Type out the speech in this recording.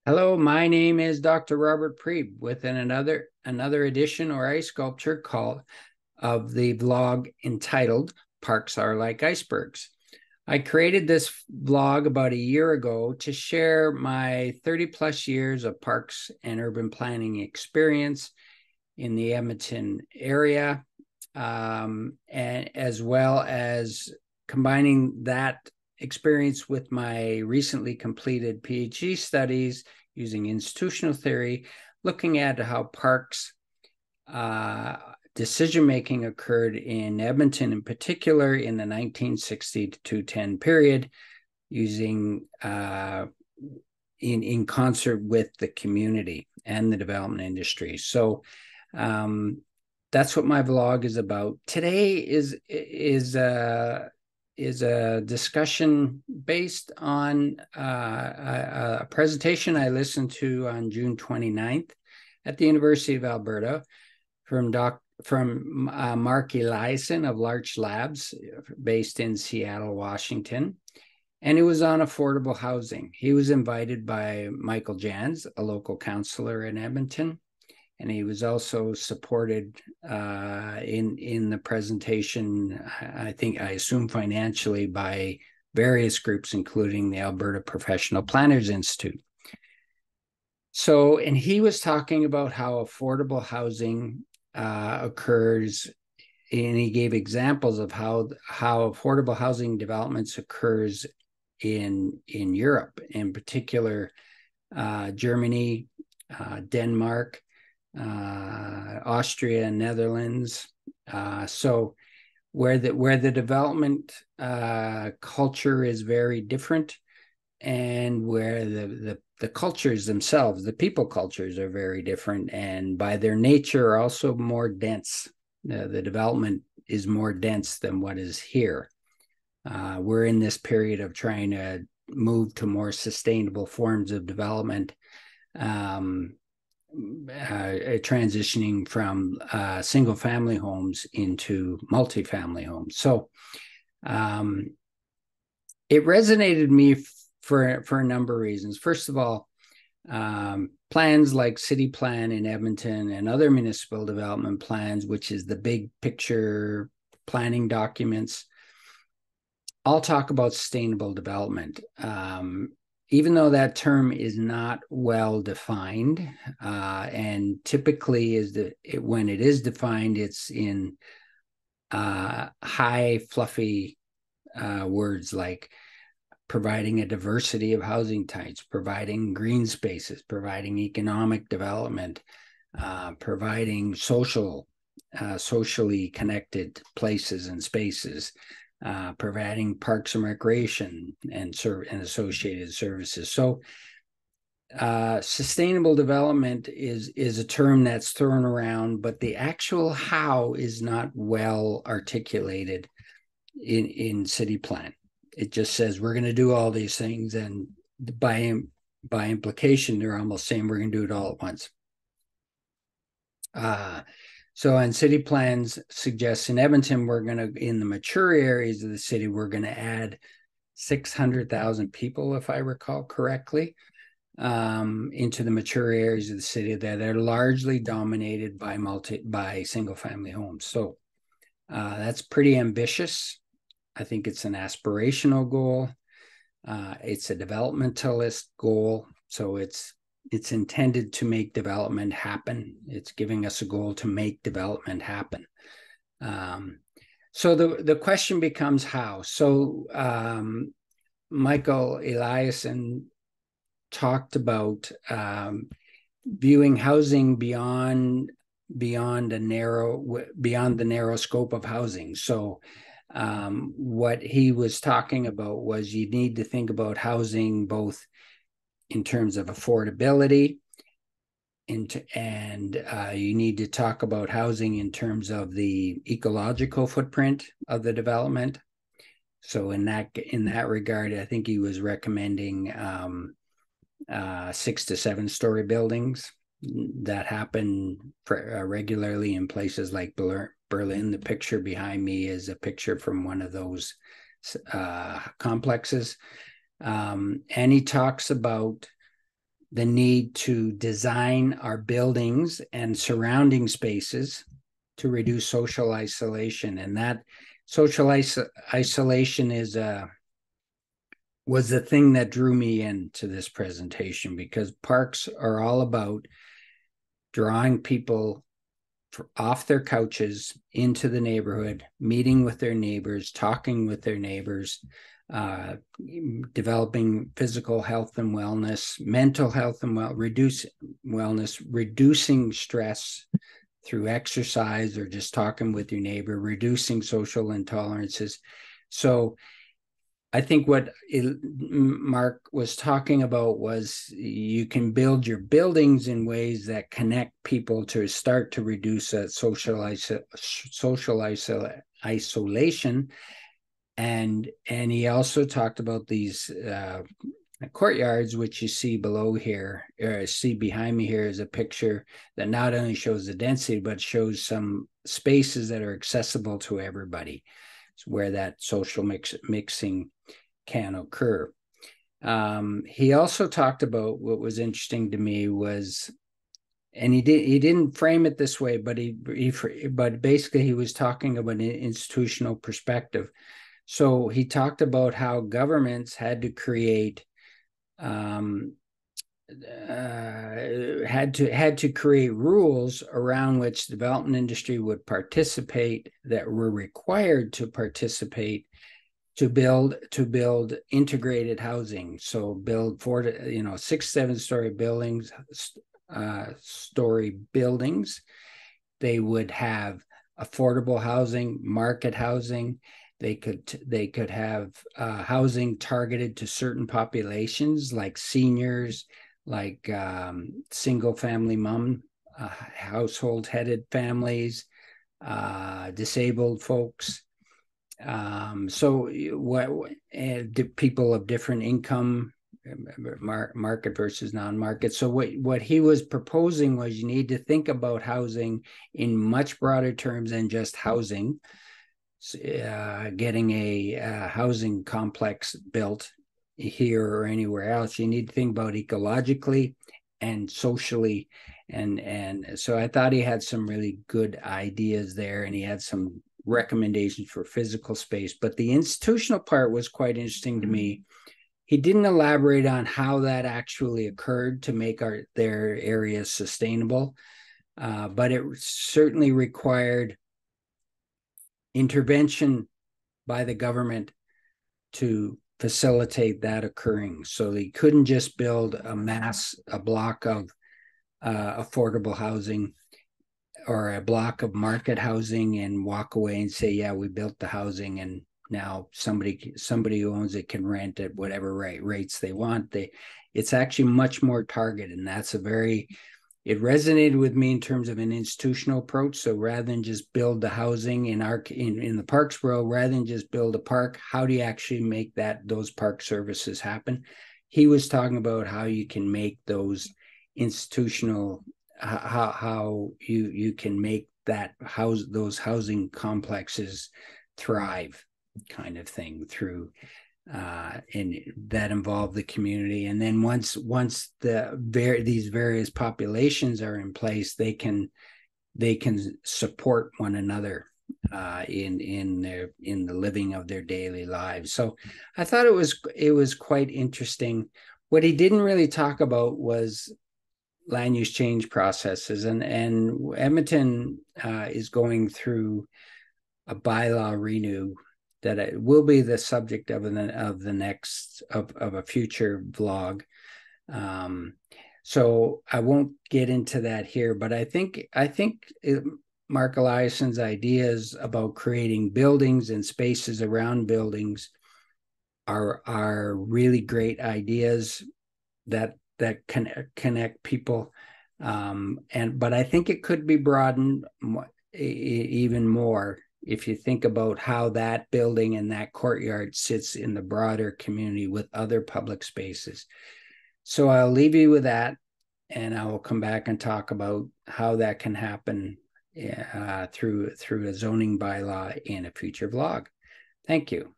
Hello, my name is Dr. Robert Preeb with another edition or ice sculpture called of the vlog entitled Parks Are Like Icebergs. I created this vlog about a year ago to share my 30 plus years of parks and urban planning experience in the Edmonton area, and as well as combining that experience with my recently completed PhD studies using institutional theory, looking at how parks decision-making occurred in Edmonton, in particular in the 1960 to 210 period, using in concert with the community and the development industry. So that's what my vlog is about. Today is a discussion based on a presentation I listened to on June 29th at the University of Alberta from Mark Eliason of Larch Labs, based in Seattle, Washington. And it was on affordable housing. He was invited by Michael Jans, a local councillor in Edmonton, and he was also supported in the presentation, I assume financially, by various groups, including the Alberta Professional Planners Institute. So, and he was talking about how affordable housing occurs, and he gave examples of how affordable housing developments occurs in Europe, in particular Germany, Denmark, Austria, Netherlands. So where the development culture is very different, and where the cultures themselves, the people cultures, are very different, and by their nature are also more dense. The development is more dense than what is here. We're in this period of trying to move to more sustainable forms of development, transitioning from single-family homes into multifamily homes. So it resonated with me for a number of reasons. First of all, plans like City Plan in Edmonton and other municipal development plans, which is the big picture planning documents, all talk about sustainable development. Even though that term is not well defined, and typically when it is defined, it's in high, fluffy words like providing a diversity of housing types, providing green spaces, providing economic development, providing socially connected places and spaces, providing parks and recreation and associated services. So sustainable development is a term that's thrown around, but the actual how is not well articulated in city plan. It just says we're going to do all these things, and by implication, they're almost saying we're going to do it all at once. So in city plans suggests in Edmonton, we're going to, in the mature areas of the city, we're going to add 600,000 people, if I recall correctly, into the mature areas of the city that are largely dominated by single-family homes. So that's pretty ambitious. I think it's an aspirational goal. It's a developmentalist goal. So it's intended to make development happen. It's giving us a goal to make development happen. So the question becomes how. So Michael Eliason talked about viewing housing beyond the narrow scope of housing. So what he was talking about was you need to think about housing both in terms of affordability, and you need to talk about housing in terms of the ecological footprint of the development. So in that regard, I think he was recommending 6 to 7 story buildings that happen regularly in places like Berlin. The picture behind me is a picture from one of those complexes. And he talks about the need to design our buildings and surrounding spaces to reduce social isolation. And that social isolation was the thing that drew me into this presentation, because parks are all about drawing people off their couches into the neighborhood, meeting with their neighbors, talking with their neighbors, developing physical health and wellness, mental health and wellness, reducing stress through exercise or just talking with your neighbor, reducing social intolerances. So I think what Mark was talking about was you can build your buildings in ways that connect people to start to reduce social isolation. And he also talked about these courtyards, which you see below here, or see behind me here is a picture that not only shows the density, but shows some spaces that are accessible to everybody, where that social mixing can occur. He also talked about, what was interesting to me was, and he didn't frame it this way, but but basically he was talking about an institutional perspective. So he talked about how governments had to create had to create rules around which the development industry would participate, that were required to participate to build integrated housing. So build 6-7 story buildings. They would have affordable housing, market housing. They could have housing targeted to certain populations, like seniors, like single family household headed families, disabled folks. So people of different income, market versus non-market. So what he was proposing was, you need to think about housing in much broader terms than just housing. Getting a housing complex built here or anywhere else, you need to think about ecologically and socially. And so I thought he had some really good ideas there, and he had some recommendations for physical space. But the institutional part was quite interesting to me. He didn't elaborate on how that actually occurred to make their areas sustainable, but it certainly required intervention by the government to facilitate that occurring. So they couldn't just build a block of affordable housing or a block of market housing and walk away and say, yeah, we built the housing, and now somebody who owns it can rent at whatever rates they want. It's actually much more targeted, and that's it resonated with me in terms of an institutional approach. So rather than just build the housing in the parks world, rather than just build a park, how do you actually make those park services happen? He was talking about how you can make those institutional, how you can make those housing complexes thrive, kind of thing, through and that involve the community. And then once these various populations are in place, they can support one another in the living of their daily lives. So I thought it was quite interesting. What he didn't really talk about was land use change processes, and Edmonton is going through a bylaw renew that it will be the subject of a future vlog. So I won't get into that here, but I think Mark Eliason's ideas about creating buildings and spaces around buildings are really great ideas that connect people. But I think it could be broadened even more if you think about how that building and that courtyard sits in the broader community with other public spaces. So I'll leave you with that, and I will come back and talk about how that can happen through a zoning bylaw in a future vlog. Thank you.